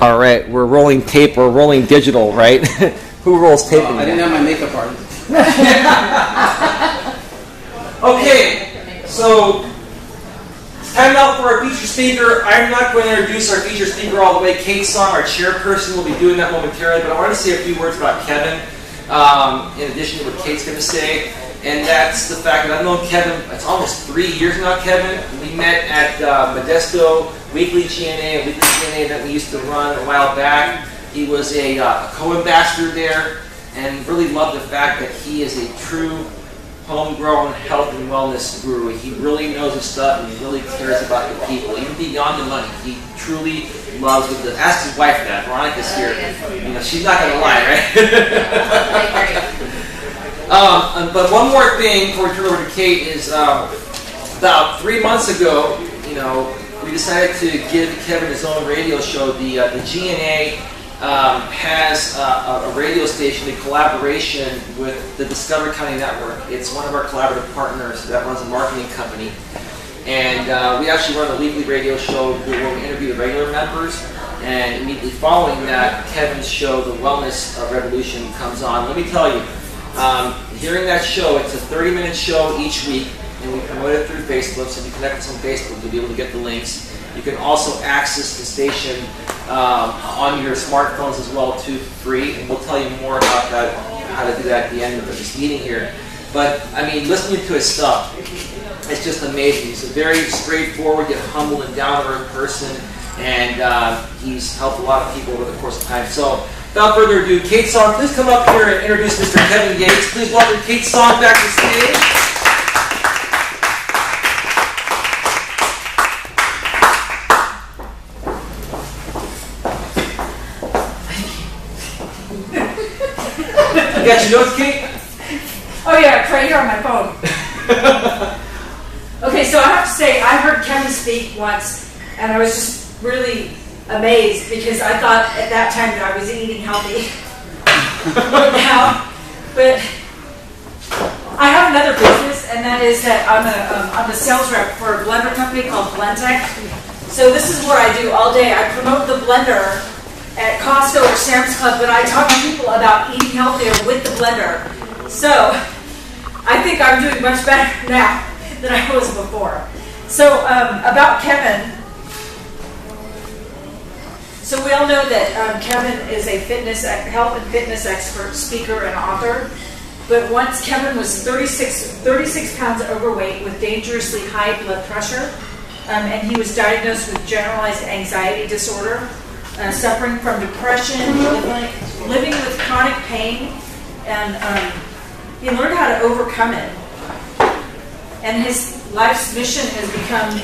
All right, we're rolling tape or rolling digital, right? Who rolls tape? I didn't have my makeup artist. Okay, so it's time now for our featured speaker. I'm not going to introduce our featured speaker all the way. Kate Song, our chairperson, will be doing that momentarily, but I want to say a few words about Kevin, in addition to what Kate's going to say. And that's the fact that I've known Kevin, it's almost 3 years now, Kevin. We met at Modesto Weekly GNA, a weekly GNA that we used to run a while back. He was a co-ambassador there, and really loved the fact that he is a true homegrown health and wellness guru. He really knows his stuff, and he really cares about the people, even beyond the money. He truly loves it. Ask his wife that. Veronica's here. You know, she's not going to lie, right? But one more thing before we turn over to Kate is about 3 months ago, you know, we decided to give Kevin his own radio show. The GNA has a radio station in collaboration with the Discovery County Network. It's one of our collaborative partners that runs a marketing company. And we actually run a weekly radio show where we interview the regular members. And immediately following that, Kevin's show, The Wellness Revolution, comes on. Let me tell you, hearing that show, it's a 30-minute show each week, and we promote it through Facebook. So if you connect us on Facebook, you'll be able to get the links. You can also access the station on your smartphones as well, too, for free. And we'll tell you more about that, how to do that at the end of this meeting here. But, I mean, listening to his stuff, it's just amazing. He's a very straightforward, yet humble and down-to-earth person, and he's helped a lot of people over the course of time. So, without further ado, Kate Song, please come up here and introduce Mr. Kevin Yates. Please welcome Kate Song back to stage. You got your notes, Kate? Oh yeah, it's right here on my phone. Okay, so I have to say, I heard Kevin speak once, and I was just really amazed because I thought at that time that I was eating healthy. But I have another business, and that is that I'm a sales rep for a blender company called Blendtech. So this is what I do all day. I promote the blender at Costco or Sam's Club, but I talk to people about eating healthier with the blender. So I think I'm doing much better now than I was before. So about Kevin. So we all know that Kevin is a health and fitness expert, speaker, and author. But once Kevin was 36 pounds overweight with dangerously high blood pressure, and he was diagnosed with generalized anxiety disorder, suffering from depression, living with chronic pain, and he learned how to overcome it. And his life's mission has become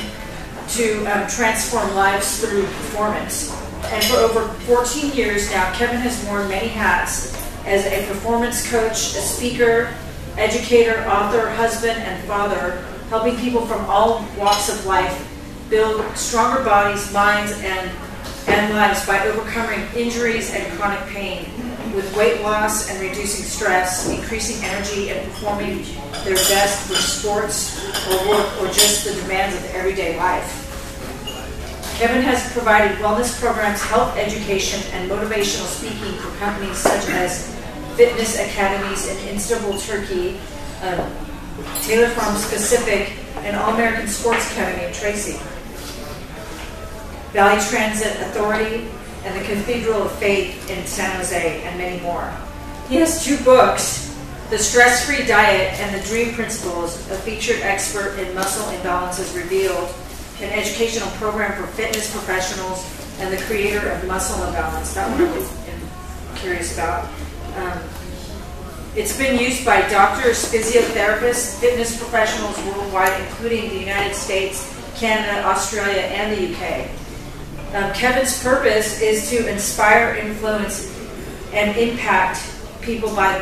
to transform lives through performance. And for over 14 years now, Kevin has worn many hats as a performance coach, a speaker, educator, author, husband, and father, helping people from all walks of life build stronger bodies, minds, and lives by overcoming injuries and chronic pain, with weight loss and reducing stress, increasing energy, and performing their best for sports or work or just the demands of everyday life. Kevin has provided wellness programs, health education, and motivational speaking for companies such as fitness academies in Istanbul, Turkey, Taylor Farms Pacific, and All-American Sports Academy in Tracy, Valley Transit Authority, and the Cathedral of Faith in San Jose, and many more. He has 2 books, The Stress-Free Diet and The Dream Principles, a featured expert in muscle imbalances revealed, an educational program for fitness professionals, and the creator of Muscle Imbalance. That one I was curious about. It's been used by doctors, physiotherapists, fitness professionals worldwide, including the United States, Canada, Australia, and the UK. Kevin's purpose is to inspire, influence, and impact people by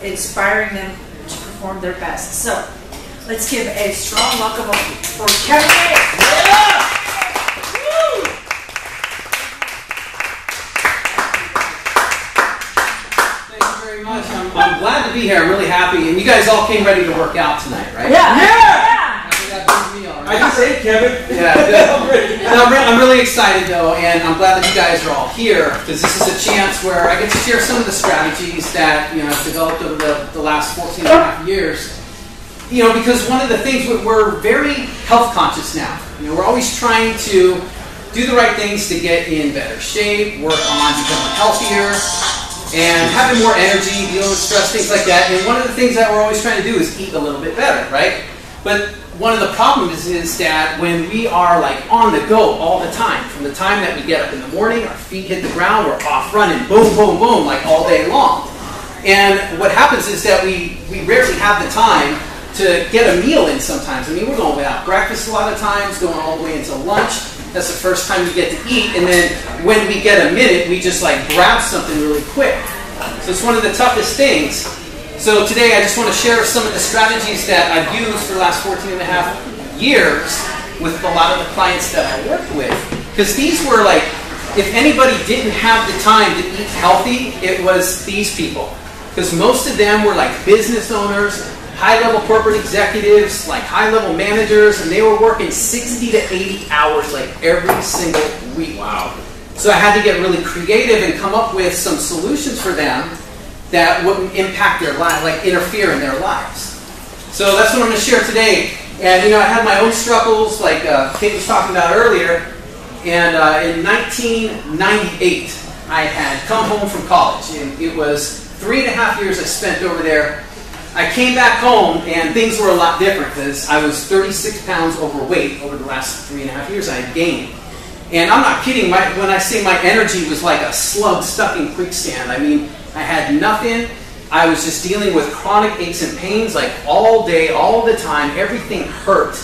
inspiring them to perform their best. So, let's give a strong welcome for Kevin Yates. Yeah! Woo! Thank you very much. I'm glad to be here. I'm really happy. And you guys all came ready to work out tonight, right? Yeah! I think that brings me all right. I just say, Kevin. Yeah, good. I'm really excited though, and I'm glad that you guys are all here because this is a chance where I get to share some of the strategies that I've developed over the last 14 and a half years. Because one of the things, we're very health conscious now. We're always trying to do the right things to get in better shape, work on becoming healthier, and having more energy, dealing with stress, things like that. And one of the things that we're always trying to do is eat a little bit better, right? But one of the problems is that when we are like on the go all the time, from the time that we get up in the morning, our feet hit the ground, we're off running, boom, boom, boom, like all day long. And what happens is that we rarely have the time to get a meal in sometimes. I mean, we're going without breakfast a lot of times, going all the way until lunch. That's the first time we get to eat. And then when we get a minute, we just like grab something really quick. So it's one of the toughest things. So today I just want to share some of the strategies that I've used for the last 14 and a half years with a lot of the clients that I work with. Because these were like, if anybody didn't have the time to eat healthy, it was these people. Because most of them were like business owners, high-level corporate executives, like high-level managers, and they were working 60 to 80 hours like every single week. Wow. So I had to get really creative and come up with some solutions for them that wouldn't impact their lives, like interfere in their lives. So that's what I'm going to share today. And I had my own struggles, like Kate was talking about earlier. And in 1998, I had come home from college, and it was 3.5 years I spent over there. I came back home, and things were a lot different because I was 36 pounds overweight over the last 3.5 years I had gained. And I'm not kidding when I say my energy was like a slug stuck in quicksand. I mean, I had nothing. I was just dealing with chronic aches and pains like all day, all the time. Everything hurt.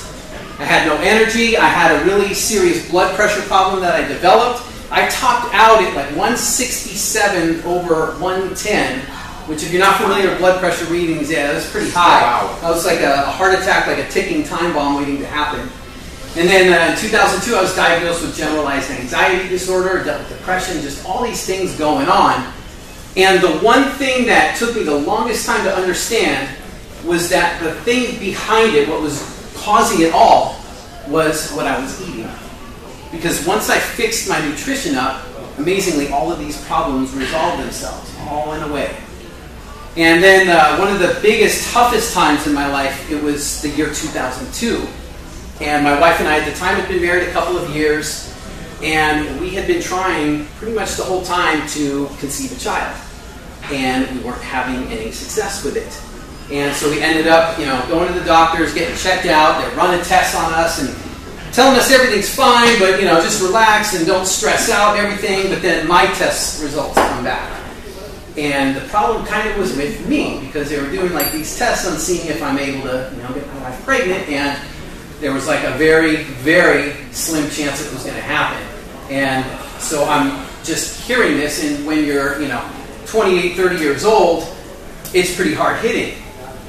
I had no energy. I had a really serious blood pressure problem that I developed. I topped out at like 167 over 110. Which, if you're not familiar with blood pressure readings, yeah, that's pretty high. Wow. That was like a heart attack, like a ticking time bomb waiting to happen. And then in 2002, I was diagnosed with generalized anxiety disorder, dealt with depression, just all these things going on. And the one thing that took me the longest time to understand was that the thing behind it, what was causing it all, was what I was eating. Because once I fixed my nutrition up, amazingly, all of these problems resolved themselves, all in a way. And then one of the biggest, toughest times in my life, it was the year 2002. And my wife and I at the time had been married a couple of years, and we had been trying pretty much the whole time to conceive a child. And we weren't having any success with it. And so we ended up, going to the doctors, getting checked out. They're running tests on us and telling us everything's fine, but just relax and don't stress out everything. But then my test results come back. And the problem kind of was with me because they were doing like these tests on seeing if I'm able to, get my wife pregnant, and there was like a very, very slim chance it was going to happen. And so I'm just hearing this, and when you're, 28, 30 years old, it's pretty hard hitting.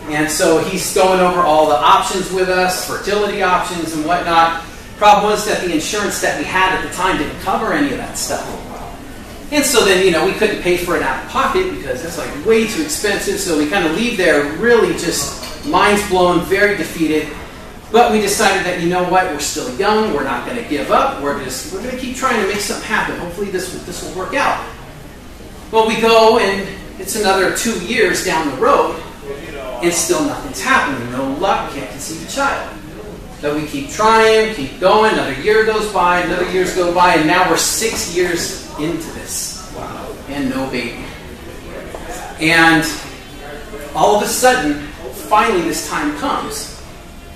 And so he's going over all the options with us, fertility options and whatnot. Problem was that the insurance that we had at the time didn't cover any of that stuff. And so then, we couldn't pay for it out of pocket because that's like way too expensive. So we kind of leave there really just minds blown, very defeated. But we decided that, we're still young. We're not going to give up. We're going to keep trying to make something happen. Hopefully this will work out. Well, we go and it's another 2 years down the road and still nothing's happening. No luck. Can't conceive a child. So we keep trying, keep going. Another year goes by, another years go by, and now we're 6 years into this. Wow. And no baby. And all of a sudden, finally this time comes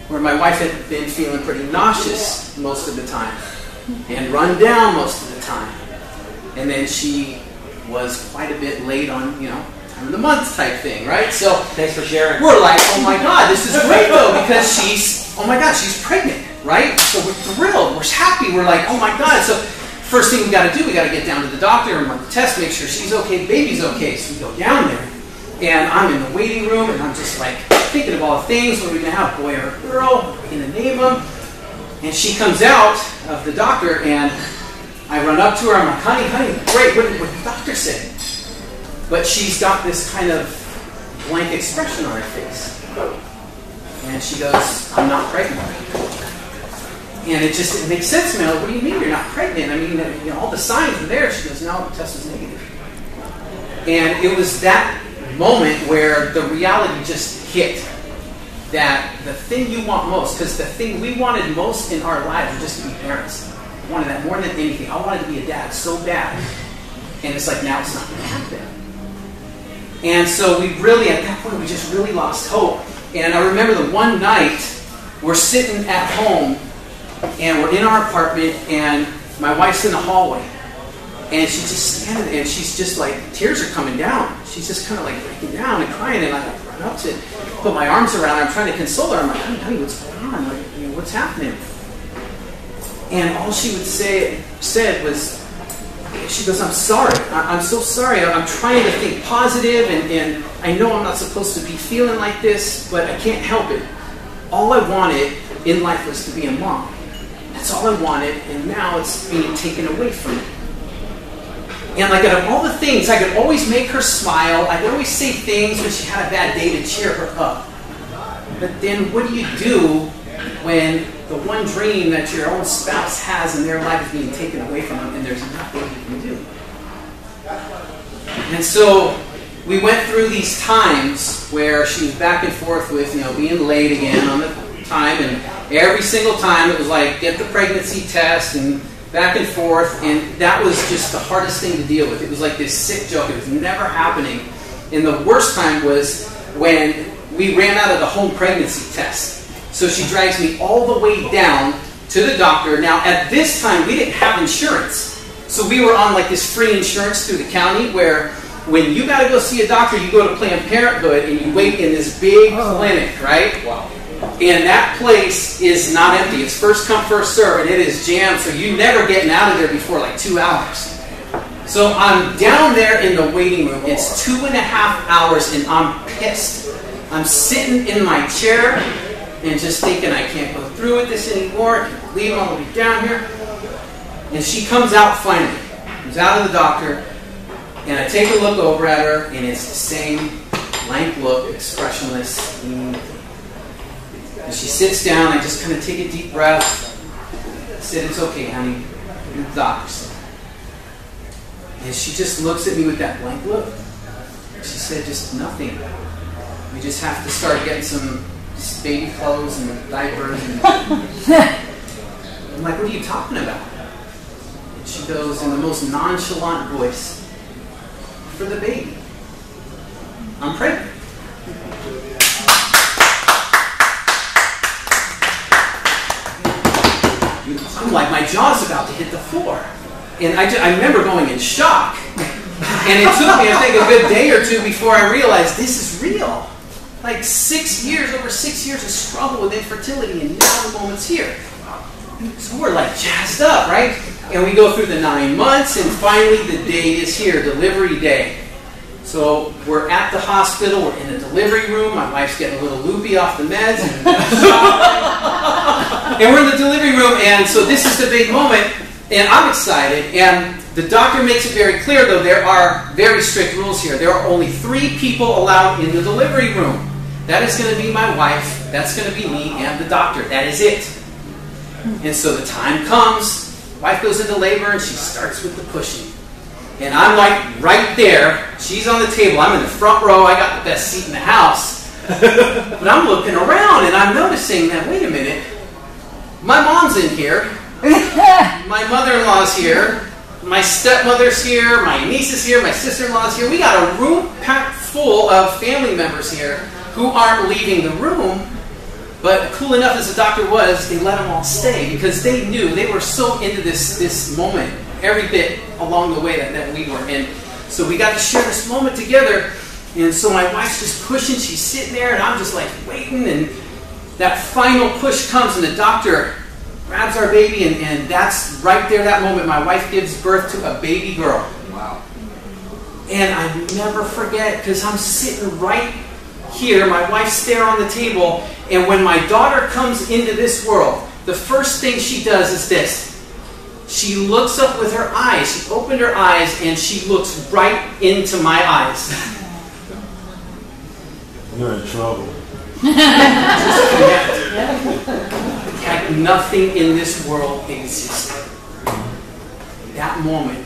where my wife had been feeling pretty nauseous most of the time and run down most of the time. And then she was quite a bit late on, time of the month type thing, right? So thanks for sharing. We're like, oh my God, this is great though, because she's pregnant, right? So we're thrilled, we're happy, we're like, oh my God. So first thing we got to do, we got to get down to the doctor and run the test, make sure she's okay, the baby's okay. So we go down there, and I'm in the waiting room, and I'm just like thinking of all the things. What are we going to have, boy or girl? What are we going to name them? And she comes out of the doctor, and I run up to her. I'm like, honey, great. What did the doctor say? But she's got this kind of blank expression on her face. And she goes, I'm not pregnant. And it just didn't make sense to me. What do you mean you're not pregnant? I mean, you know, all the signs were there. She goes, no, the test was negative. And it was that moment where the reality just hit. That the thing you want most, because the thing we wanted most in our lives was just to be parents. I wanted that more than anything. I wanted to be a dad so bad. And it's like, now it's not going to happen. And so we really, at that point, we just really lost hope. And I remember the one night, we're sitting at home, and we're in our apartment, and my wife's in the hallway. And she's just standing there, and she's just like, tears are coming down. She's just kind of like breaking down and crying, and I run up to put my arms around her. I'm trying to console her. I'm like, honey, what's going on? Like, you know, what's happening? And all she would said was, she goes, I'm sorry. I'm so sorry. I'm trying to think positive, and I know I'm not supposed to be feeling like this, but I can't help it. All I wanted in life was to be a mom. That's all I wanted, and now it's being taken away from me. And like out of all the things, I could always make her smile. I could always say things when she had a bad day to cheer her up. But then what do you do when the one dream that your own spouse has in their life is being taken away from them and there's nothing you can do? And so we went through these times where she was back and forth with, you know, being late again on the time, and every single time it was like, get the pregnancy test and back and forth, and that was just the hardest thing to deal with. It was like this sick joke. It was never happening. And the worst time was when we ran out of the home pregnancy test. So she drags me all the way down to the doctor. Now, at this time, we didn't have insurance. So we were on like this free insurance through the county where when you got to go see a doctor, you go to Planned Parenthood and you wait in this big clinic, right? Wow. And that place is not empty. It's first come, first serve, and it is jammed, so you're never getting out of there before like 2 hours. So I'm down there in the waiting room. It's 2.5 hours, and I'm pissed. I'm sitting in my chair and just thinking I can't go through with this anymore. I can't believe I'm going to be down here. And she comes out finally. Comes out of the doctor, and I take a look over at her, and it's the same blank look, expressionless. And she sits down. I just kind of take a deep breath. I said, it's okay, honey. You're the doctor. And she just looks at me with that blank look. She said, just nothing. We just have to start getting some baby clothes and diapers. And I'm like, what are you talking about? And she goes in the most nonchalant voice, for the baby. I'm pregnant. I'm like, my jaw's about to hit the floor. And I remember going in shock. And it took me, I think, a good day or two before I realized this is real. Like 6 years, over 6 years of struggle with infertility, and now the moment's here. So we're like jazzed up, right? And we go through the 9 months, and finally the day is here, delivery day. So we're at the hospital, we're in the delivery room, my wife's getting a little loopy off the meds. And we're in the delivery room, and so this is the big moment, and I'm excited. And the doctor makes it very clear, though, there are very strict rules here. There are only 3 people allowed in the delivery room. That is going to be my wife, that's going to be me, and the doctor. That is it. And so the time comes, wife goes into labor, and she starts with the pushing. And I'm like right there. She's on the table. I'm in the front row. I got the best seat in the house. But I'm looking around, and I'm noticing that, wait a minute, my mom's in here. My mother-in-law's here. My stepmother's here. My niece is here. My sister-in-law's here. We got a room packed full of family members here who aren't leaving the room. But cool enough as the doctor was, they let them all stay because they knew, they were so into this moment, every bit along the way that we were. And so we got to share this moment together. And so my wife's just pushing, she's sitting there, and I'm just like waiting. And that final push comes, and the doctor grabs our baby, and that's right there, that moment, my wife gives birth to a baby girl. Wow. And I never forget, because I'm sitting right here, my wife's there on the table, and when my daughter comes into this world, the first thing she does is this. She looks up with her eyes. She opened her eyes, and she looks right into my eyes. You're in trouble. I like nothing in this world existed. That moment,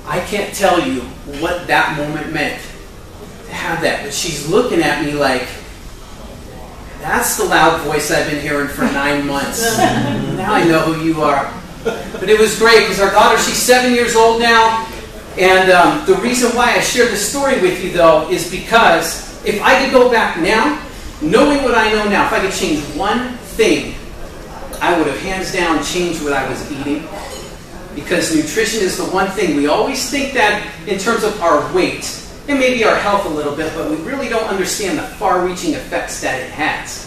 I can't tell you what that moment meant to have that. But she's looking at me like, that's the loud voice I've been hearing for 9 months. Now I know who you are. But it was great because our daughter, she's 7 years old now. And the reason why I shared this story with you, though, is because if I could go back now, knowing what I know now, if I could change one thing, I would have hands down changed what I was eating. Because nutrition is the one thing. We always think that in terms of our weight and maybe our health a little bit, but we really don't understand the far-reaching effects that it has.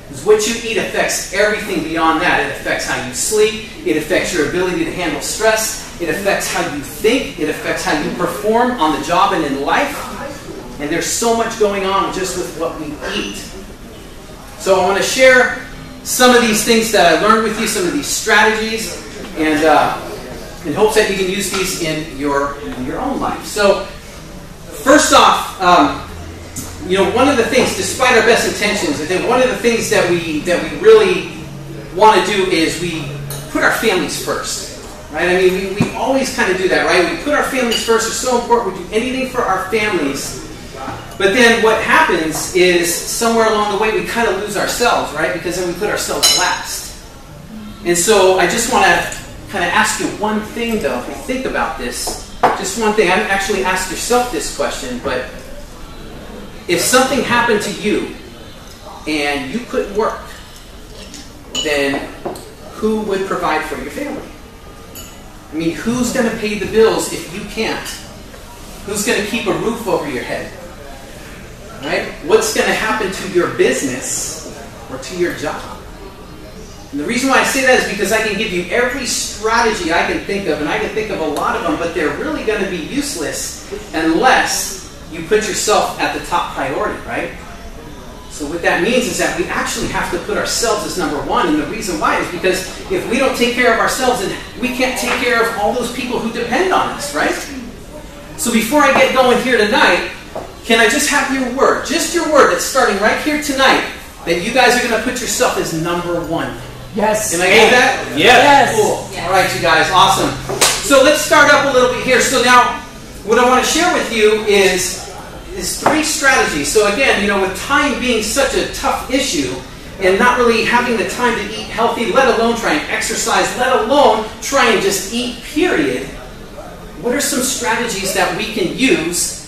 Because what you eat affects everything beyond that. It affects how you sleep. It affects your ability to handle stress. It affects how you think. It affects how you perform on the job and in life. And there's so much going on just with what we eat. So I want to share some of these things that I learned with you, some of these strategies, and in hopes that you can use these in your own life. So first off, one of the things, despite our best intentions, I think one of the things that we really want to do is we put our families first. Right? I mean, we always kind of do that, right? We put our families first. It's so important. We do anything for our families. But then what happens is somewhere along the way we kind of lose ourselves, right? Because then we put ourselves last. And so I just want to kind of ask you one thing, though, if you think about this. Just one thing. I haven't actually asked yourself this question, but if something happened to you and you couldn't work, then who would provide for your family? I mean, who's going to pay the bills if you can't? Who's going to keep a roof over your head? Right? What's going to happen to your business or to your job? And the reason why I say that is because I can give you every strategy I can think of, and I can think of a lot of them, but they're really going to be useless unless you put yourself at the top priority, right? So what that means is that we actually have to put ourselves as number one, and the reason why is because if we don't take care of ourselves, then we can't take care of all those people who depend on us, right? So before I get going here tonight, can I just have your word, just your word that's starting right here tonight, that you guys are going to put yourself as number one? Yes. Can I get that? Yes. Cool. Yes. All right, you guys, awesome. So let's start up a little bit here. So now, what I want to share with you is 3 strategies. So again, with time being such a tough issue and not really having the time to eat healthy, let alone try and exercise, let alone try and just eat, period, what are some strategies that we can use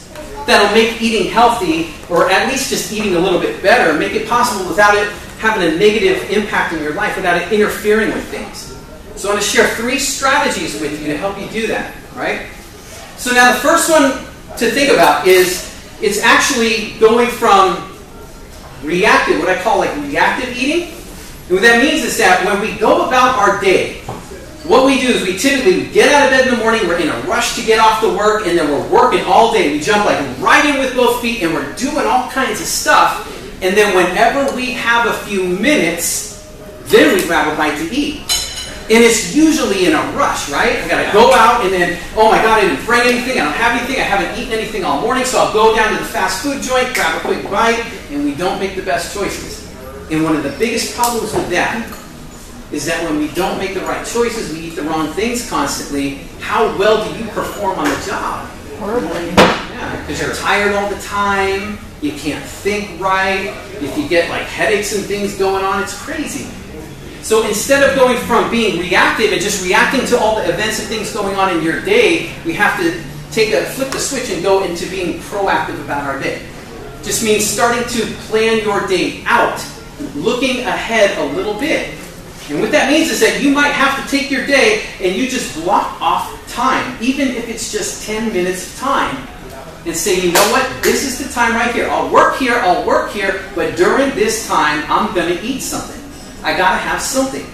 that'll make eating healthy, or at least just eating a little bit better, make it possible without it having a negative impact in your life, without it interfering with things? So I want to share 3 strategies with you to help you do that, right? So now the first one to think about is it's actually going from reactive, what I call like reactive eating. And what that means is that when we go about our day, what we do is we typically get out of bed in the morning, we're in a rush to get off to work, and then we're working all day. We jump like right in with both feet, and we're doing all kinds of stuff. And then whenever we have a few minutes, then we grab a bite to eat. And it's usually in a rush, right? I got to go out and then, oh my God, I didn't bring anything. I don't have anything. I haven't eaten anything all morning. So I'll go down to the fast food joint, grab a quick bite, and we don't make the best choices. And one of the biggest problems with that is that when we don't make the right choices, we eat the wrong things constantly. How well do you perform on the job? Horribly. Yeah, because you're tired all the time. You can't think right. If you get like headaches and things going on, it's crazy. So instead of going from being reactive and just reacting to all the events and things going on in your day, we have to flip the switch and go into being proactive about our day. Just means starting to plan your day out, looking ahead a little bit. And what that means is that you might have to take your day and you just block off time, even if it's just 10 minutes of time, and say, you know what, this is the time right here. I'll work here, but during this time, I'm going to eat something. I got to have something.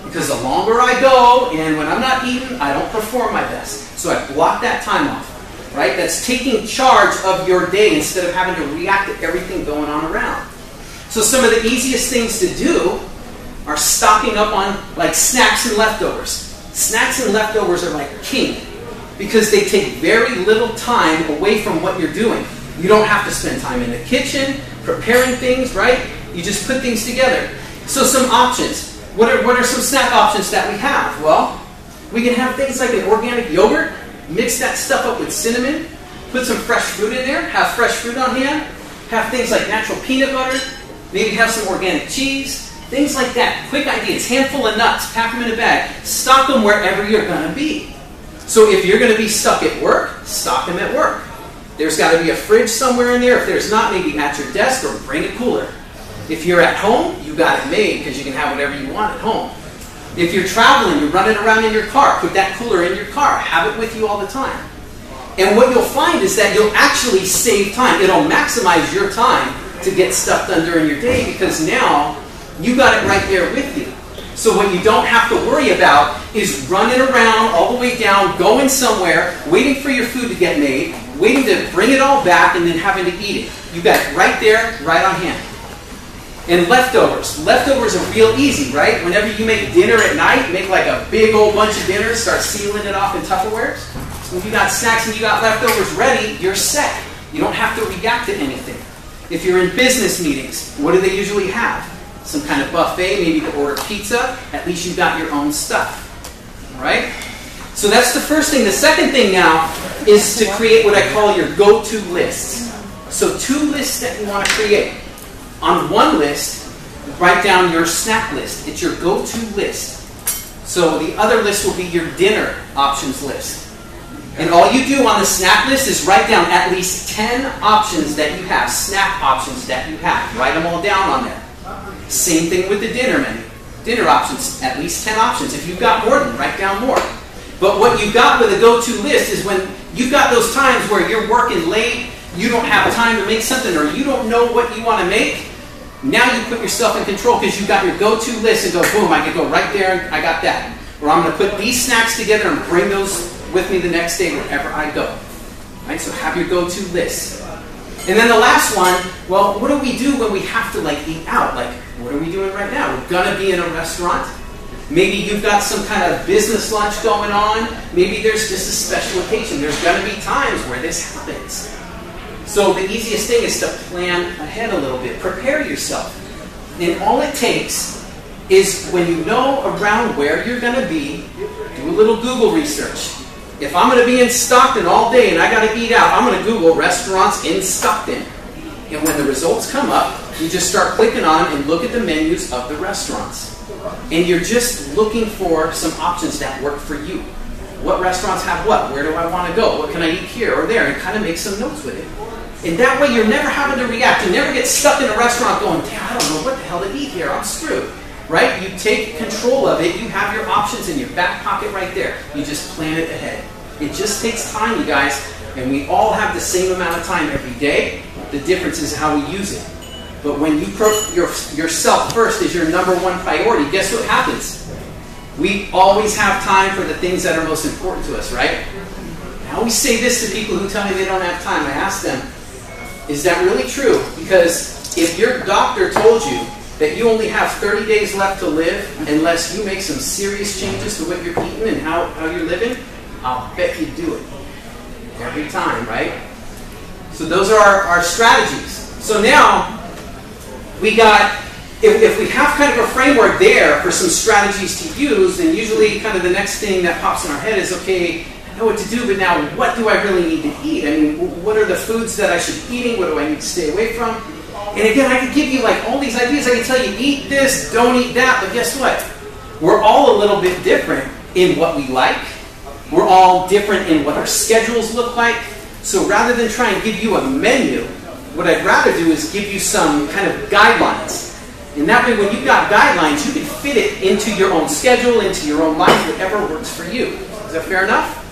Because the longer I go, and when I'm not eating, I don't perform my best. So I block that time off, right? That's taking charge of your day instead of having to react to everything going on around. So some of the easiest things to do are stocking up on like snacks and leftovers. Snacks and leftovers are like king because they take very little time away from what you're doing. You don't have to spend time in the kitchen preparing things, right? You just put things together. So some options. What are some snack options that we have? Well, we can have things like an organic yogurt, mix that stuff up with cinnamon, put some fresh fruit in there, have fresh fruit on hand, have things like natural peanut butter, maybe have some organic cheese, things like that. Quick ideas, handful of nuts, pack them in a bag, stock them wherever you're going to be. So if you're going to be stuck at work, stock them at work. There's got to be a fridge somewhere in there. If there's not, maybe at your desk or bring a cooler. If you're at home, you got it made because you can have whatever you want at home. If you're traveling, you're running around in your car, put that cooler in your car. Have it with you all the time. And what you'll find is that you'll actually save time. It'll maximize your time to get stuff done during your day because now you got it right there with you. So what you don't have to worry about is running around all the way down, going somewhere, waiting for your food to get made, waiting to bring it all back, and then having to eat it. You got it right there, right on hand. And leftovers. Leftovers are real easy, right? Whenever you make dinner at night, make like a big old bunch of dinner, start sealing it off in Tupperwares. When you got snacks and you got leftovers ready, you're set. You don't have to react to anything. If you're in business meetings, what do they usually have? Some kind of buffet, maybe to order pizza. At least you got your own stuff. All right? So that's the first thing. The second thing now is to create what I call your go-to lists. So 2 lists that you want to create. On one list, write down your snack list. It's your go-to list. So the other list will be your dinner options list. And all you do on the snack list is write down at least 10 options that you have, snack options that you have. Write them all down on there. Same thing with the dinner menu. Dinner options, at least 10 options. If you've got more, then write down more. But what you got with a go-to list is when you've got those times where you're working late, you don't have time to make something, or you don't know what you want to make, now you put yourself in control because you got your go-to list and go, boom, I can go right there and I got that. Or I'm going to put these snacks together and bring those with me the next day wherever I go. Right? So have your go-to list. And then the last one, well, what do we do when we have to eat out? What are we doing right now? We're going to be in a restaurant. Maybe you've got some kind of business lunch going on. Maybe there's just a special occasion. There's going to be times where this happens. So the easiest thing is to plan ahead a little bit. Prepare yourself. And all it takes is when you know around where you're going to be, do a little Google research. If I'm going to be in Stockton all day and I got to eat out, I'm going to Google restaurants in Stockton. And when the results come up, you just start clicking on them and look at the menus of the restaurants. And you're just looking for some options that work for you. What restaurants have what? Where do I want to go? What can I eat here or there? And kind of make some notes with it. And that way you're never having to react. You never get stuck in a restaurant going, damn, I don't know what the hell to eat here. I'm screwed. Right? You take control of it. You have your options in your back pocket right there. You just plan it ahead. It just takes time, you guys. And we all have the same amount of time every day. The difference is how we use it. But when you put yourself first as your number one priority, guess what happens? We always have time for the things that are most important to us, right? I always say this to people who tell me they don't have time. I ask them, is that really true? Because if your doctor told you that you only have 30 days left to live unless you make some serious changes to what you're eating and how you're living, I'll bet you'd do it. Every time, right? So those are our strategies. So now, we got, if we have kind of a framework there for some strategies to use, then usually kind of the next thing that pops in our head is, okay, I know what to do, but now what do I really need to eat? I mean, what are the foods that I should be eating? What do I need to stay away from? And again, I could give you all these ideas. I can tell you, eat this, don't eat that, but guess what? We're all a little bit different in what we like. We're all different in what our schedules look like. So rather than try and give you a menu, what I'd rather do is give you some kind of guidelines. And that way, when you've got guidelines, you can fit it into your own schedule, into your own life, whatever works for you. Is that fair enough?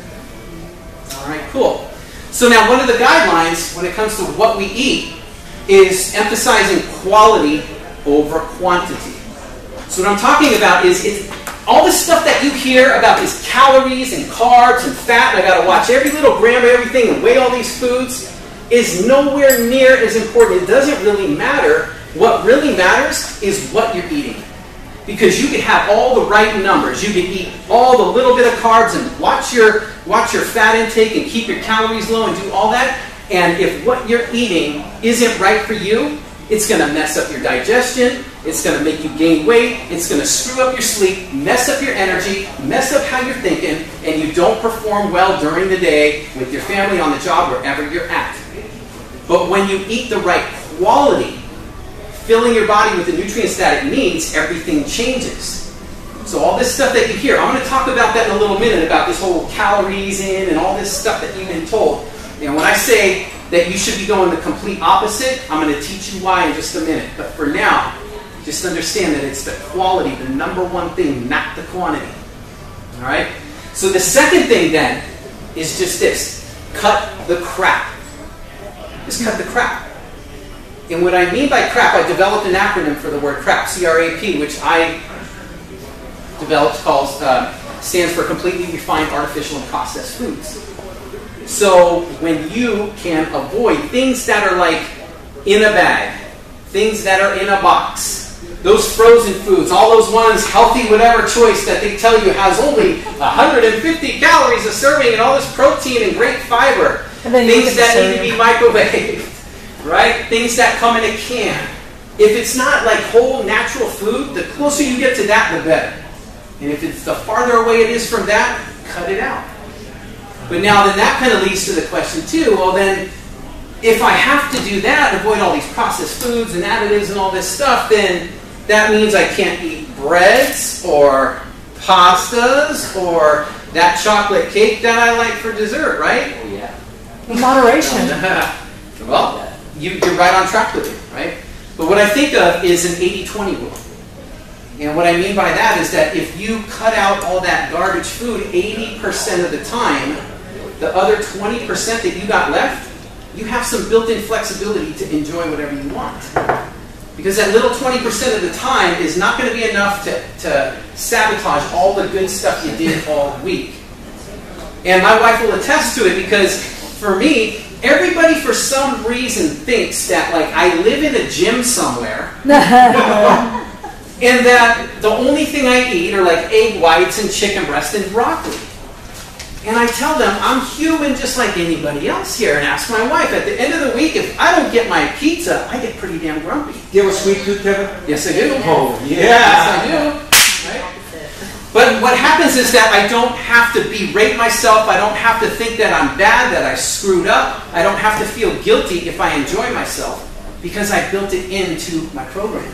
All right, cool. So now one of the guidelines when it comes to what we eat is emphasizing quality over quantity. So what I'm talking about is all this stuff that you hear about these calories and carbs and fat, and I got to watch every little gram of everything and weigh all these foods, is nowhere near as important. It doesn't really matter. What really matters is what you're eating. Because you can have all the right numbers. You can eat all the little bit of carbs and watch your fat intake and keep your calories low and do all that. And if what you're eating isn't right for you, it's going to mess up your digestion. It's going to make you gain weight. It's going to screw up your sleep, mess up your energy, mess up how you're thinking, and you don't perform well during the day with your family, on the job, wherever you're at. But when you eat the right quality, filling your body with the nutrients that it needs, everything changes. So all this stuff that you hear, I'm going to talk about that in a little minute, about this whole calories in and all this stuff that you've been told. And when I say that you should be going the complete opposite, I'm going to teach you why in just a minute. But for now, just understand that it's the quality, the number one thing, not the quantity. All right? So the second thing then is just this. Cut the crap. Just cut the crap. And what I mean by crap, I developed an acronym for the word crap, C-R-A-P, which I developed, stands for completely refined, artificial, and processed foods. So when you can avoid things that are like in a bag, things that are in a box, those frozen foods, all those ones, healthy whatever choice that they tell you has only 150 calories a serving and all this protein and great fiber, things that need to be microwaved, right? Things that come in a can. If it's not like whole natural food, the closer you get to that, the better. And if it's the farther away it is from that, cut it out. But now then that kind of leads to the question too, well then, if I have to do that, avoid all these processed foods and additives and all this stuff, then that means I can't eat breads or pastas or that chocolate cake that I like for dessert, right? Oh, yeah. In moderation. Well, you're right on track with it, right? But what I think of is an 80-20 rule. And what I mean by that is that if you cut out all that garbage food 80% of the time, the other 20% that you got left, you have some built-in flexibility to enjoy whatever you want. Because that little 20% of the time is not going to be enough to sabotage all the good stuff you did all week. And my wife will attest to it because for me, everybody for some reason thinks that like I live in a gym somewhere and that the only thing I eat are like egg whites and chicken breast and broccoli. And I tell them, I'm human just like anybody else here. And ask my wife, at the end of the week, if I don't get my pizza, I get pretty damn grumpy. Do you have a sweet tooth, Kevin? Yes, I do. Oh, yeah. Yes, I do. Right? But what happens is that I don't have to berate myself. I don't have to think that I'm bad, that I screwed up. I don't have to feel guilty if I enjoy myself because I built it into my program.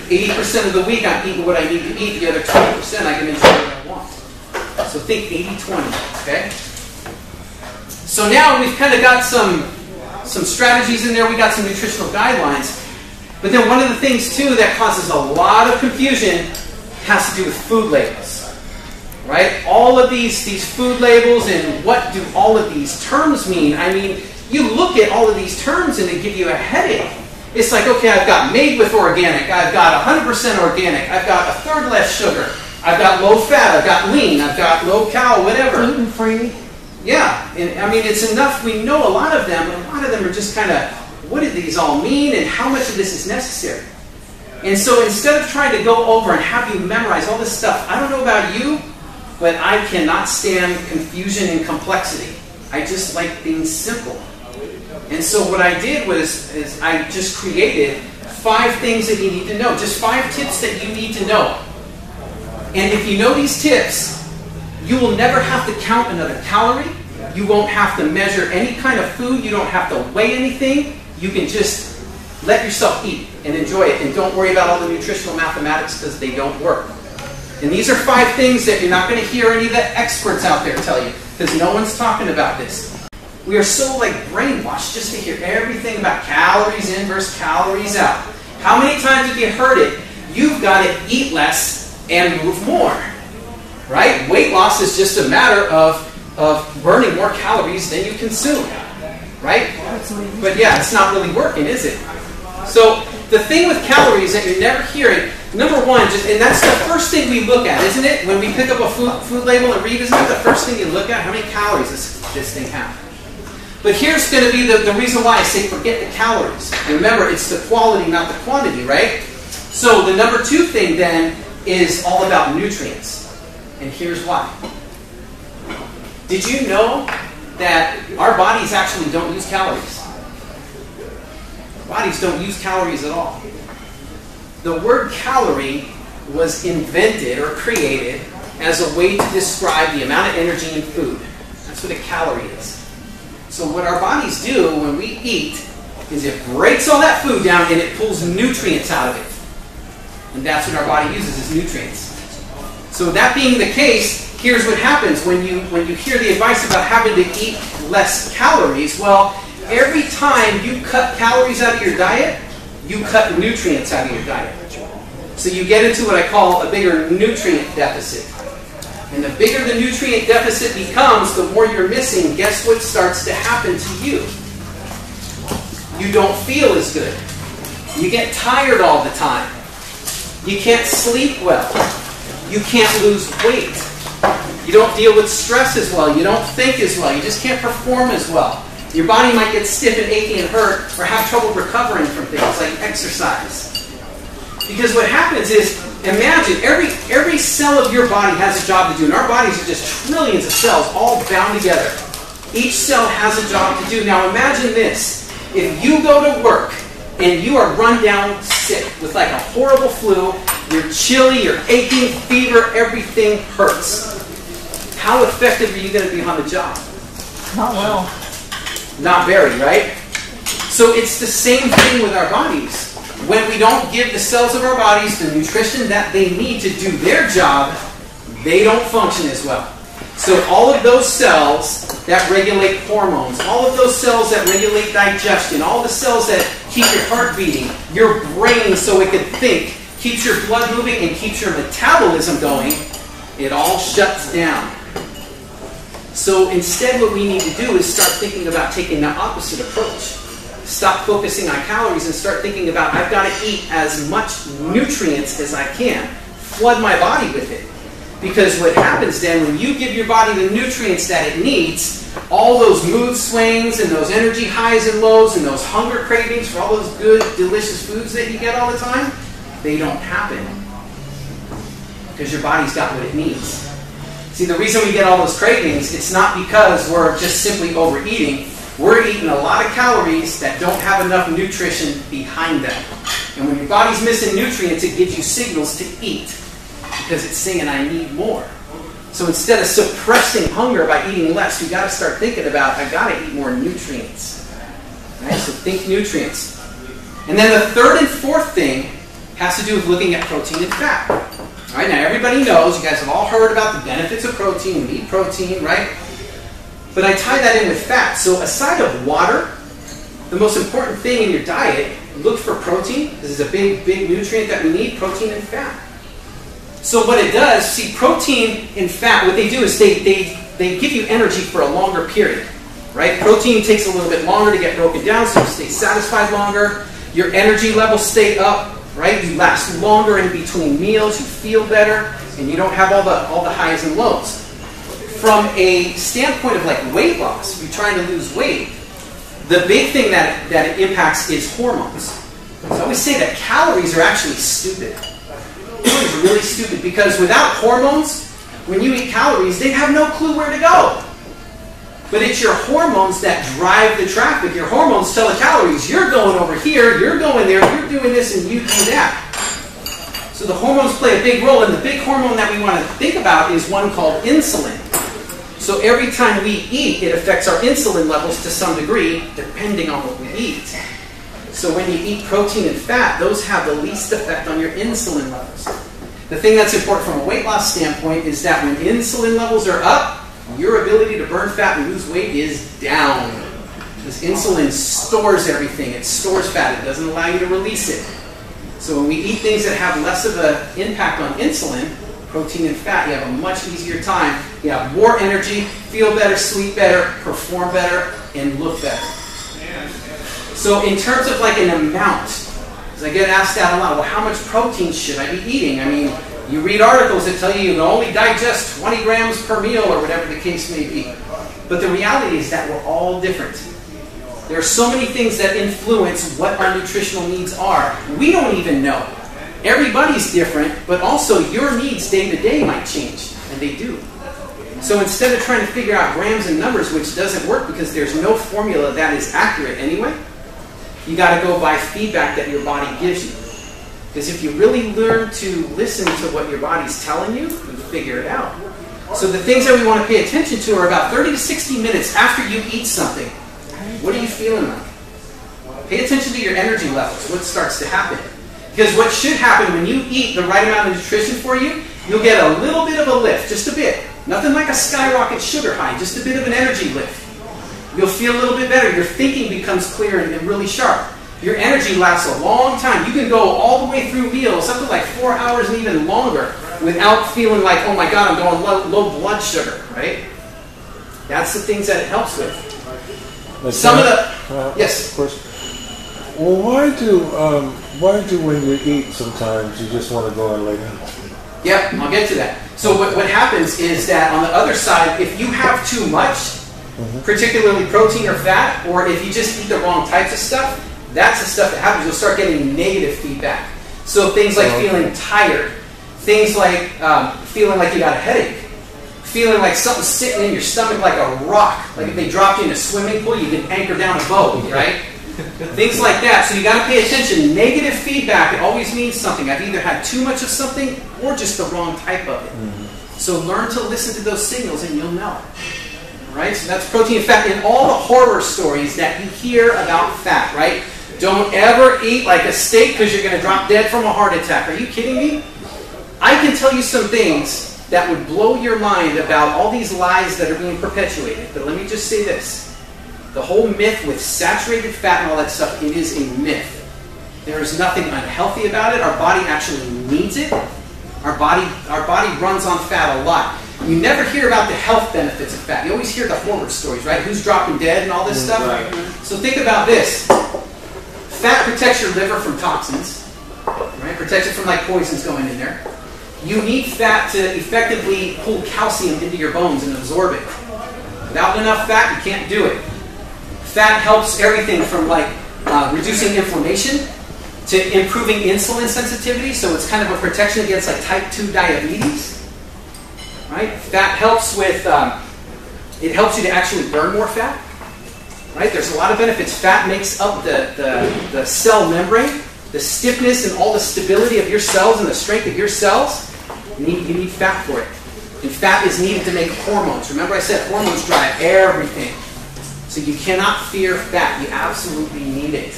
80% of the week I'm eating what I need to eat. The other 20% I can enjoy what I want. So think 80-20, okay? So now we've kind of got some strategies in there. We got some nutritional guidelines. But then one of the things, too, that causes a lot of confusion has to do with food labels, right? All of these food labels and what do all of these terms mean? I mean, you look at all of these terms and they give you a headache. It's like, okay, I've got made with organic. I've got 100% organic. I've got a third less sugar. I've got low fat, I've got lean, I've got low cal, whatever. Gluten-free. Yeah, and I mean, it's enough. We know a lot of them, but a lot of them are just kind of, what do these all mean and how much of this is necessary? And so instead of trying to go over and have you memorize all this stuff, I don't know about you, but I cannot stand confusion and complexity. I just like things simple. And so what I did is I just created 5 things that you need to know, just 5 tips that you need to know. And if you know these tips, you will never have to count another calorie. You won't have to measure any kind of food. You don't have to weigh anything. You can just let yourself eat and enjoy it. And don't worry about all the nutritional mathematics because they don't work. And these are 5 things that you're not going to hear any of the experts out there tell you because no one's talking about this. We are so like brainwashed just to hear everything about calories in versus calories out. How many times have you heard it? You've got to eat less and move more, right? Weight loss is just a matter of burning more calories than you consume, right? But yeah, it's not really working, is it? So the thing with calories that you're never hearing, number one, and that's the first thing we look at, isn't it? When we pick up a food label and read, isn't that the first thing you look at? How many calories does this thing have? But here's going to be the reason why I say forget the calories. And remember, it's the quality, not the quantity, right? So the number 2 thing then is all about nutrients. And here's why. Did you know that our bodies actually don't use calories? Bodies don't use calories at all. the word calorie was invented or created as a way to describe the amount of energy in food. That's what a calorie is. So what our bodies do when we eat is it breaks all that food down and it pulls nutrients out of it. And that's what our body uses, is nutrients. So that being the case, here's what happens when you hear the advice about having to eat less calories. Well, every time you cut calories out of your diet, you cut nutrients out of your diet. So you get into what I call a bigger nutrient deficit. And the bigger the nutrient deficit becomes, the more you're missing. Guess what starts to happen to you? You don't feel as good. You get tired all the time. You can't sleep well. You can't lose weight. You don't deal with stress as well. You don't think as well. You just can't perform as well. Your body might get stiff and achy and hurt or have trouble recovering from things like exercise. Because what happens is, imagine every cell of your body has a job to do. And our bodies are just trillions of cells all bound together. Each cell has a job to do. Now imagine this. If you go to work and you are run down sick with like a horrible flu, you're chilly, you're aching, fever, everything hurts. How effective are you going to be on the job? Not well. Not very, right? So it's the same thing with our bodies. When we don't give the cells of our bodies the nutrition that they need to do their job, they don't function as well. So all of those cells that regulate hormones, all of those cells that regulate digestion, all the cells that keep your heart beating, your brain so it can think, keeps your blood moving, and keeps your metabolism going, it all shuts down. So instead what we need to do is start thinking about taking the opposite approach. Stop focusing on calories and start thinking about, I've got to eat as much nutrients as I can. Flood my body with it. Because what happens then, when you give your body the nutrients that it needs, all those mood swings and those energy highs and lows and those hunger cravings for all those good, delicious foods that you get all the time, they don't happen. Because your body's got what it needs. See, the reason we get all those cravings, it's not because we're just simply overeating. We're eating a lot of calories that don't have enough nutrition behind them. And when your body's missing nutrients, it gives you signals to eat. Because it's saying, I need more. So instead of suppressing hunger by eating less, we've got to start thinking about, I've got to eat more nutrients. Right? So think nutrients. And then the third and fourth thing has to do with looking at protein and fat. All right, now everybody knows, you guys have all heard about the benefits of protein. We eat protein, right? But I tie that in with fat. So aside of water, the most important thing in your diet, look for protein. This is a big, big nutrient that we need, protein and fat. So what it does, see, protein and fat, what they do is they give you energy for a longer period. Right? Protein takes a little bit longer to get broken down, so you stay satisfied longer. Your energy levels stay up. Right? You last longer in between meals, you feel better, and you don't have all the highs and lows. From a standpoint of like weight loss, if you're trying to lose weight, the big thing that it impacts is hormones. So I always say that calories are actually stupid. Calories are really stupid because without hormones, when you eat calories, they have no clue where to go. But it's your hormones that drive the traffic. Your hormones tell the calories, you're going over here, you're going there, you're doing this, and you do that. So the hormones play a big role, and the big hormone that we want to think about is one called insulin. So every time we eat, it affects our insulin levels to some degree, depending on what we eat. So when you eat protein and fat, those have the least effect on your insulin levels. The thing that's important from a weight loss standpoint is that when insulin levels are up, your ability to burn fat and lose weight is down. Because insulin stores everything. It stores fat. It doesn't allow you to release it. So when we eat things that have less of an impact on insulin, protein and fat, you have a much easier time. You have more energy, feel better, sleep better, perform better, and look better. So in terms of like an amount, because I get asked that a lot, well, how much protein should I be eating? I mean, you read articles that tell you can only digest 20 grams per meal or whatever the case may be. But the reality is that we're all different. There are so many things that influence what our nutritional needs are. We don't even know. Everybody's different, but also your needs day to day might change, and they do. So instead of trying to figure out grams and numbers, which doesn't work because there's no formula that is accurate anyway, you got to go by feedback that your body gives you. Because if you really learn to listen to what your body's telling you, you figure it out. So the things that we want to pay attention to are about 30 to 60 minutes after you eat something. What are you feeling like? Pay attention to your energy levels, what starts to happen. Because what should happen when you eat the right amount of nutrition for you, you'll get a little bit of a lift, just a bit. Nothing like a skyrocket sugar high, just a bit of an energy lift. You'll feel a little bit better. Your thinking becomes clear and really sharp. Your energy lasts a long time. You can go all the way through meals, up to like 4 hours and even longer, without feeling like, oh my God, I'm going low blood sugar, right? That's the things that it helps with. Some of the... yes? Of course. Well, why do when you eat sometimes you just want to go and lay down? Yep, I'll get to that. So what happens is that on the other side, if you have too much, particularly protein or fat, or if you just eat the wrong types of stuff, that's the stuff that happens. You'll start getting negative feedback. So things like feeling tired, things like feeling like you got a headache, feeling like something's sitting in your stomach like a rock, like if they dropped you in a swimming pool, you can anchor down a boat, right? Things like that. So you got to pay attention. Negative feedback, it always means something. I've either had too much of something or just the wrong type of it. So learn to listen to those signals and you'll know. Right? So that's protein and fat. In all the horror stories that you hear about fat, right? Don't ever eat like a steak because you're going to drop dead from a heart attack. Are you kidding me? I can tell you some things that would blow your mind about all these lies that are being perpetuated. But let me just say this. The whole myth with saturated fat and all that stuff, it is a myth. There is nothing unhealthy about it. Our body actually needs it. Our body runs on fat a lot. You never hear about the health benefits of fat. You always hear the horror stories, right? Who's dropping dead and all this stuff. Right. So think about this. Fat protects your liver from toxins, right? Protects it from like poisons going in there. You need fat to effectively pull calcium into your bones and absorb it. Without enough fat, you can't do it. Fat helps everything from like reducing inflammation to improving insulin sensitivity, so it's kind of a protection against like type 2 diabetes. Right? Fat helps with, it helps you to actually burn more fat. Right? There's a lot of benefits. Fat makes up the cell membrane, the stiffness and all the stability of your cells and the strength of your cells. You need fat for it. And fat is needed to make hormones. Remember I said hormones drive everything. So you cannot fear fat. You absolutely need it.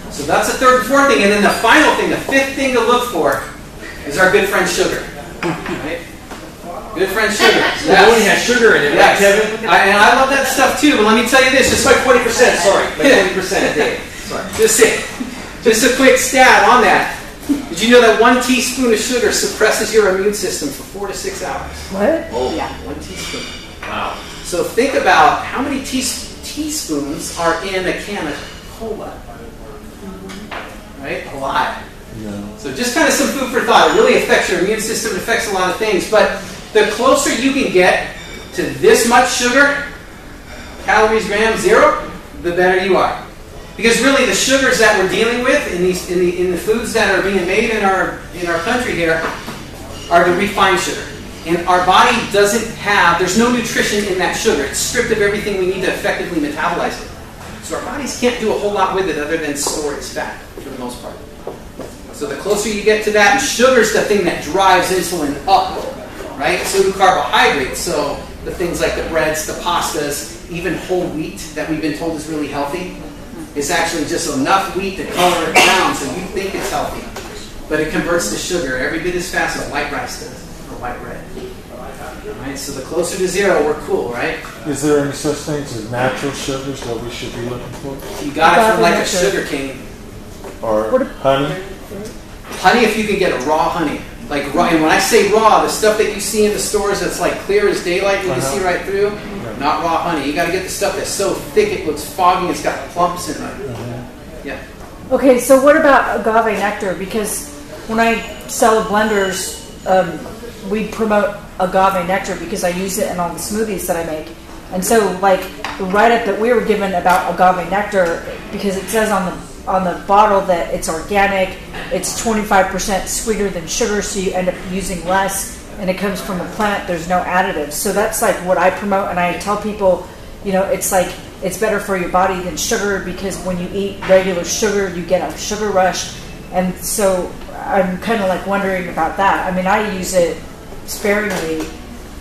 So that's the third and fourth thing. And then the final thing, the fifth thing to look for is our good friend sugar. Right? Good friend sugar. It only has sugar in it, right, Kevin? And I love that stuff too, but let me tell you this. Just like 20%, sorry. Like 20% a day. Sorry. Just a quick stat on that. Did you know that 1 teaspoon of sugar suppresses your immune system for 4 to 6 hours? What? Oh, yeah, 1 teaspoon. Wow. So think about how many teaspoons are in a can of cola. Right? A lot. Yeah. So just kind of some food for thought. It really affects your immune system. It affects a lot of things. But the closer you can get to this much sugar, calories, grams, 0, the better you are. Because really the sugars that we're dealing with in the foods that are being made in our country here are the refined sugar. And our body doesn't have, there's no nutrition in that sugar. It's stripped of everything we need to effectively metabolize it. So our bodies can't do a whole lot with it other than store its fat for the most part. So the closer you get to that, and sugar's the thing that drives insulin up, right? So do carbohydrates. So the things like the breads, the pastas, even whole wheat that we've been told is really healthy. It's actually just enough wheat to color it brown so you think it's healthy. But it converts to sugar every bit as fast as white rice does, or white bread. Right? So the closer to 0, we're cool, right? Is there any such things as natural sugars that we should be looking for? You got it from like a sugar cane. Or honey? Honey, if you can get a raw honey. Like raw, and when I say raw, the stuff that you see in the stores that's like clear as daylight, you can see right through, not raw honey. You got to get the stuff that's so thick it looks foggy, it's got clumps in it. Yeah. Okay, so what about agave nectar? Because when I sell blenders, we promote agave nectar because I use it in all the smoothies that I make. And so, like, the write-up that we were given about agave nectar, because it says on the bottle that it's organic, it's 25% sweeter than sugar, so you end up using less, and it comes from a plant, there's no additives. So that's like what I promote, and I tell people, you know, it's like, it's better for your body than sugar, because when you eat regular sugar, you get a sugar rush, And so I'm kind of like wondering about that. I mean, I use it sparingly,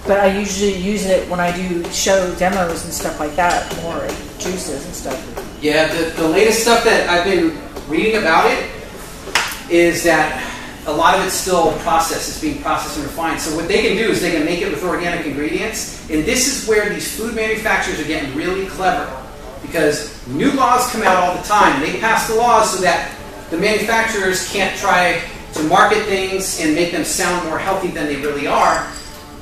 but I usually use it when I do show demos and stuff like that, more like juices and stuff. Yeah, the latest stuff that I've been reading about it is that a lot of it's still processed. It's being processed and refined. So what they can do is they can make it with organic ingredients. And this is where these food manufacturers are getting really clever. Because new laws come out all the time. They pass the laws so that the manufacturers can't try to market things and make them sound more healthy than they really are.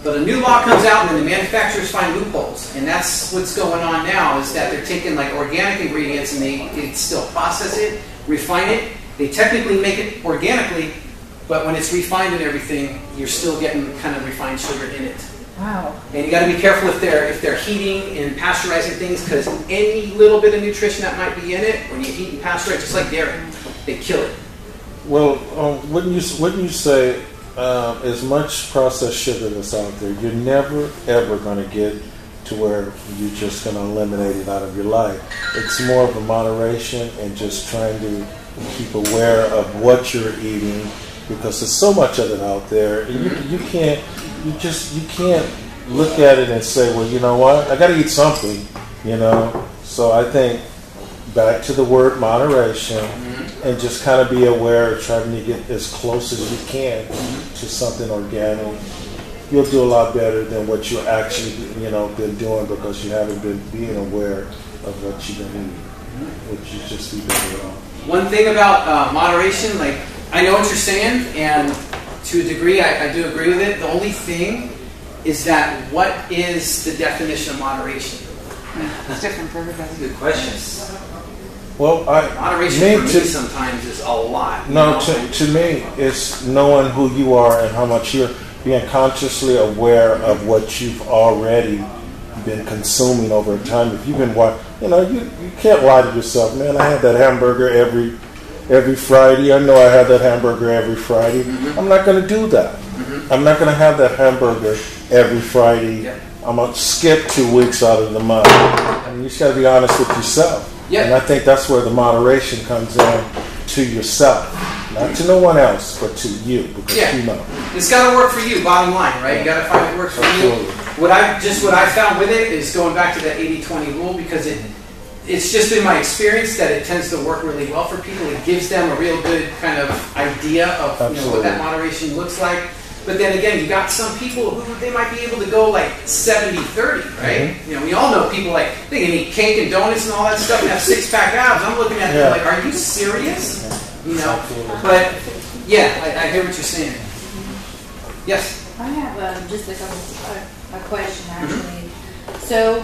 But a new law comes out and then the manufacturers find loopholes. And that's what's going on now, is that they're taking like organic ingredients and they still process it, refine it. They technically make it organically, but when it's refined and everything, you're still getting kind of refined sugar in it. Wow. And you got to be careful if they're heating and pasteurizing things, because any little bit of nutrition that might be in it, when you heat and pasteurize, just like dairy, they kill it. Well, wouldn't you say as much processed sugar that's out there, you're never ever going to get to where you're just going to eliminate it out of your life. It's more of a moderation and just trying to keep aware of what you're eating, because there's so much of it out there, and you can't look at it and say, well, you know what, I got to eat something, you know. So I think back to the word moderation, and just kind of be aware, trying to get as close as you can to something organic. You'll do a lot better than what you're actually, been doing, because you haven't been being aware of what you've been eating, which you just eat it wrong. One thing about moderation, like, I know what you're saying, and to a degree, I do agree with it. The only thing is that what is the definition of moderation? It's different for everybody. Good questions. Well, moderation for me sometimes is a lot. No, to me, it's knowing who you are and how much you're being consciously aware of what you've already been consuming over time. If you've been you can't lie to yourself, man. I had that hamburger every Friday. I know I have that hamburger every Friday. I'm not going to do that. I'm not going to have that hamburger every Friday. Yeah. I'm going to skip 2 weeks out of the month. I mean, you just got to be honest with yourself. Yeah. And I think that's where the moderation comes in, to yourself. Not to no one else, but to you, because you know. It's got to work for you, bottom line, right? You got to find what works for you. What I found with it is going back to that 80-20 rule, because it's just been my experience that it tends to work really well for people. It gives them a real good kind of idea of what that moderation looks like. But then again, you got some people who they might be able to go like 70-30, right? We all know people like, they can eat cake and donuts and all that stuff and have six-pack abs. I'm looking at them like, are you serious? But yeah, I hear what you're saying. Yes? I have just a question, actually. So,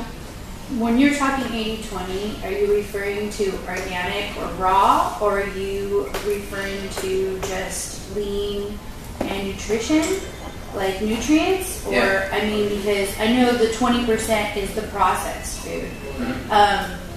when you're talking 80-20, are you referring to organic or raw, or are you referring to just lean and nutrition, like nutrients? Or, because I know the 20% is the processed food.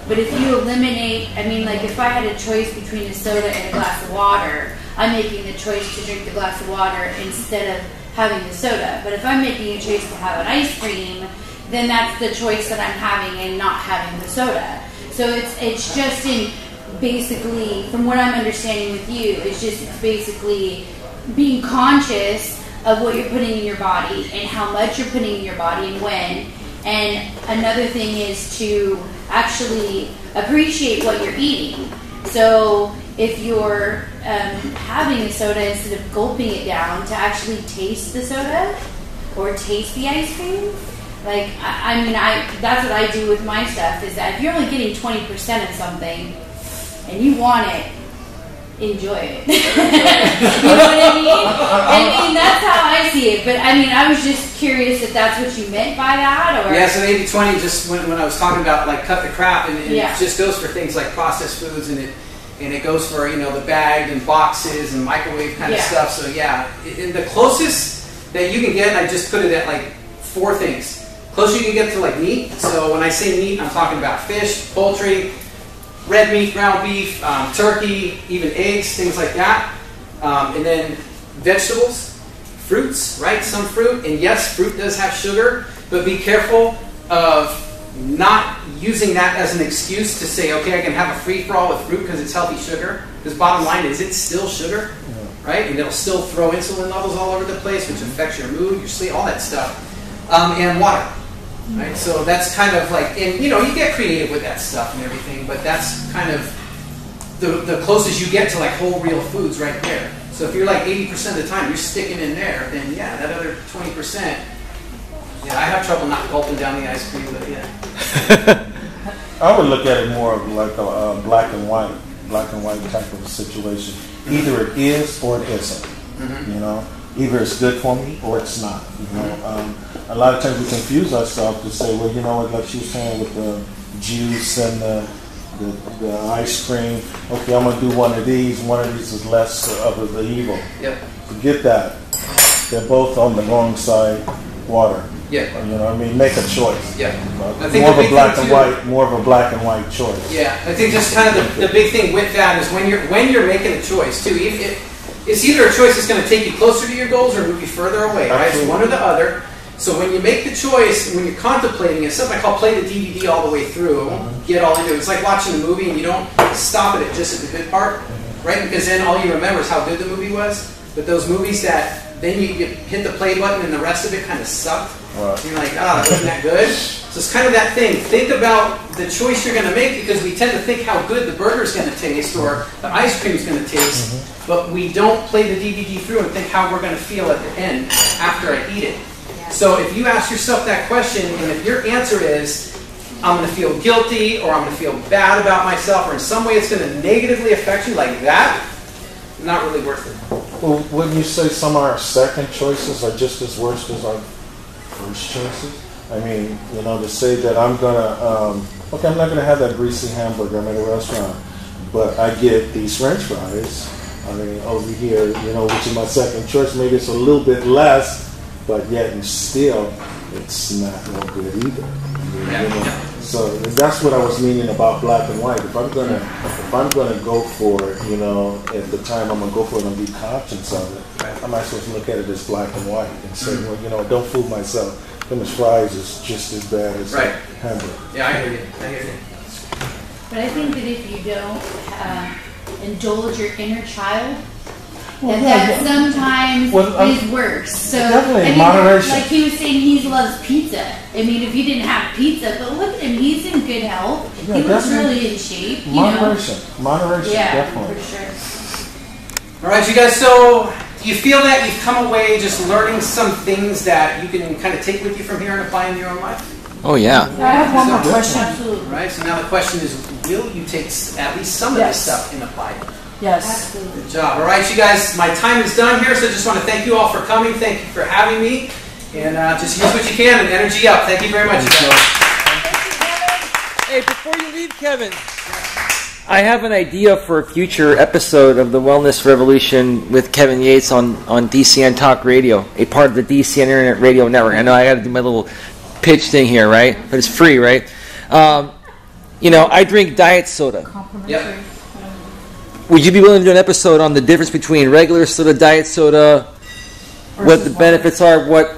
But if you eliminate, if I had a choice between a soda and a glass of water, I'm making the choice to drink the glass of water instead of having the soda. But if I'm making a choice to have an ice cream, then that's the choice that I'm having and not having the soda. So it's just in basically, from what I'm understanding with you, it's basically being conscious of what you're putting in your body and how much you're putting in your body and when. And another thing is to actually appreciate what you're eating. So if you're having a soda, instead of gulping it down, to actually taste the soda or taste the ice cream. Like, that's what I do with my stuff, is that if you're only getting 20% of something and you want it, enjoy it. You know what I mean? That's how I see it. But I was just curious if that's what you meant by that, or so 80-20, just when I was talking about like cut the crap, and it just goes for things like processed foods, and it goes for the bagged and boxes and microwave kind of stuff. So and the closest that you can get, I just put it at like 4 things. Closer you can get to like meat. So when I say meat, I'm talking about fish, poultry, red meat, ground beef, turkey, even eggs, things like that. And then vegetables, fruits, right? Some fruit. And yes, fruit does have sugar, but be careful of not using that as an excuse to say, okay, I can have a free-for-all with fruit because it's healthy sugar. Because bottom line is, it's still sugar, right? And it'll still throw insulin levels all over the place, which affects your mood, your sleep, all that stuff. And water, right? So that's kind of like, and you get creative with that stuff and everything, but that's kind of the closest you get to like whole real foods right there. So if you're like 80% of the time you're sticking in there, then yeah, that other 20%, yeah, I have trouble not gulping down the ice cream, but yeah. I would look at it more of like a black and white type of a situation. Either it is or it isn't. Either it's good for me or it's not. A lot of times we confuse ourselves to say, well, you know what, like she was saying with the juice and the ice cream. Okay, I'm gonna do one of these. One of these is less of the evil. Yep. Forget that. They're both on the wrong side. Water. Yeah. You know what I mean? Make a choice. Yeah. I think more of a black and white choice. Yeah. I think just kind of the big thing with that is when you're making a choice too. It's either a choice that's going to take you closer to your goals or move you further away. Right? It's one or the other. So when you make the choice, when you're contemplating it, something I call play the DVD all the way through. I won't get all into it. It's like watching a movie and you don't stop it just at the good part, right? Because then all you remember is how good the movie was. But those movies that then you hit the play button and the rest of it kind of sucked. Right. And you're like, wasn't that good? So it's kind of that thing. Think about the choice you're going to make because we tend to think how good the burger's going to taste or the ice cream's going to taste, but we don't play the DVD through and think how we're going to feel at the end after I eat it. Yeah. So if you ask yourself that question and if your answer is, I'm going to feel guilty or I'm going to feel bad about myself or in some way it's going to negatively affect you like that, not really worth it. Well, wouldn't you say some of our second choices are just as worse as our first choices? I mean, to say that I'm going to, I'm not going to have that greasy hamburger. I'm at a restaurant, but I get these French fries. I mean, over here, which is my second choice. Maybe it's a little bit less, but yet and still, it's not no good either. So that's what I was meaning about black and white. If I'm gonna go for it, at the time I'm gonna go for it and be conscious of it, I might as well look at it as black and white and say, well, don't fool myself. Them fries is just as bad as hamburger. Yeah, I hear you. But I think that if you don't indulge your inner child, that sometimes is worse. So definitely moderation. Like he was saying, he loves pizza. I mean, if he didn't have pizza, but look at him, he's in good health. Yeah, he looks really in shape. Moderation, yeah, definitely. For sure. All right, you guys. So do you feel that you've come away just learning some things that you can kind of take with you from here and apply in your own life? Oh yeah. I have one more question. Absolutely. Right. So now the question is, will you take at least some of this stuff and apply it? Yes. Absolutely. Good job. All right, you guys, my time is done here, so I just want to thank you all for coming. Thank you for having me. And just use what you can and energy up. Thank you very much, guys. Hey, before you leave, Kevin, I have an idea for a future episode of the Wellness Revolution with Kevin Yates on DCN Talk Radio, a part of the DCN Internet Radio Network. I know I got to do my little pitch thing here, right? But it's free, right? I drink diet soda. Yep. Would you be willing to do an episode on the difference between regular soda, diet soda, what the benefits are, what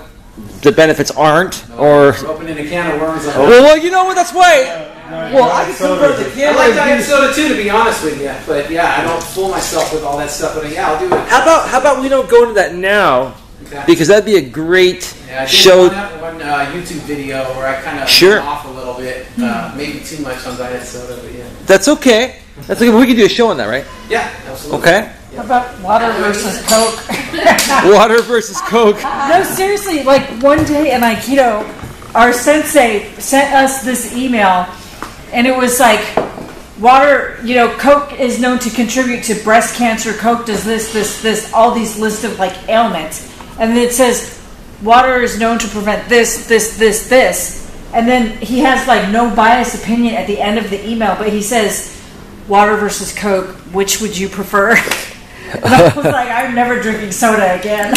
the benefits aren't, or opening a can of worms? Well, you know what? That's why. Well, I can compare the can. I like diet soda too, to be honest with you. But yeah, I don't fool myself with all that stuff. But yeah, I'll do it. How about we don't go into that now? Okay. Because that'd be a great I did show. One YouTube video where I kind of went off a little bit, maybe too much on diet soda, but yeah. That's okay. That's okay. We can do a show on that, right? Yeah, absolutely. Okay. How about water versus Coke? Water versus Coke. No, seriously, like one day in Aikido, our sensei sent us this email, and it was like, water, Coke is known to contribute to breast cancer, Coke does this, all these lists of like ailments. And then it says, water is known to prevent this. And then he has like no biased opinion at the end of the email, but he says, water versus Coke, which would you prefer? And I was like, I'm never drinking soda again.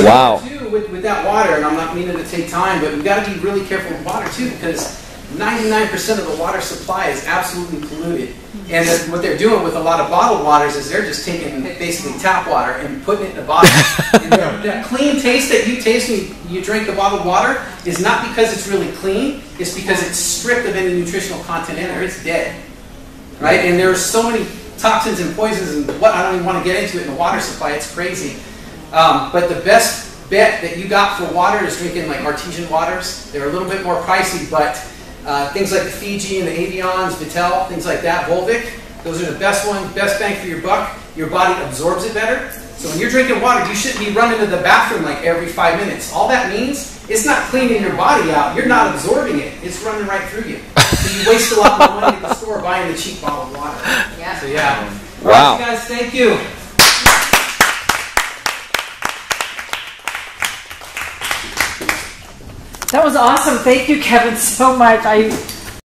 Wow. With that water, and I'm not meaning to take time, but we've got to be really careful with water too, because 99% of the water supply is absolutely polluted. And then what they're doing with a lot of bottled waters is they're just taking basically tap water and putting it in a bottle. And that clean taste that you taste when you drink the bottled water is not because it's really clean, it's because it's stripped of any nutritional content in there. It's dead. Right? And there's so many toxins and poisons and what I don't even want to get into it in the water supply. It's crazy. But the best bet that you got for water is drinking like artesian waters. They're a little bit more pricey, but things like the Fiji and the Avions, Vitel, things like that, Volvic, those are the best ones, best bang for your buck. Your body absorbs it better. So when you're drinking water, you shouldn't be running to the bathroom like every 5 minutes. All that means, it's not cleaning your body out. You're not absorbing it. It's running right through you. So you waste a lot more money at the store buying the cheap bottled water. Yeah. So yeah. Wow. All right, you guys, thank you. That was awesome. Thank you, Kevin, so much.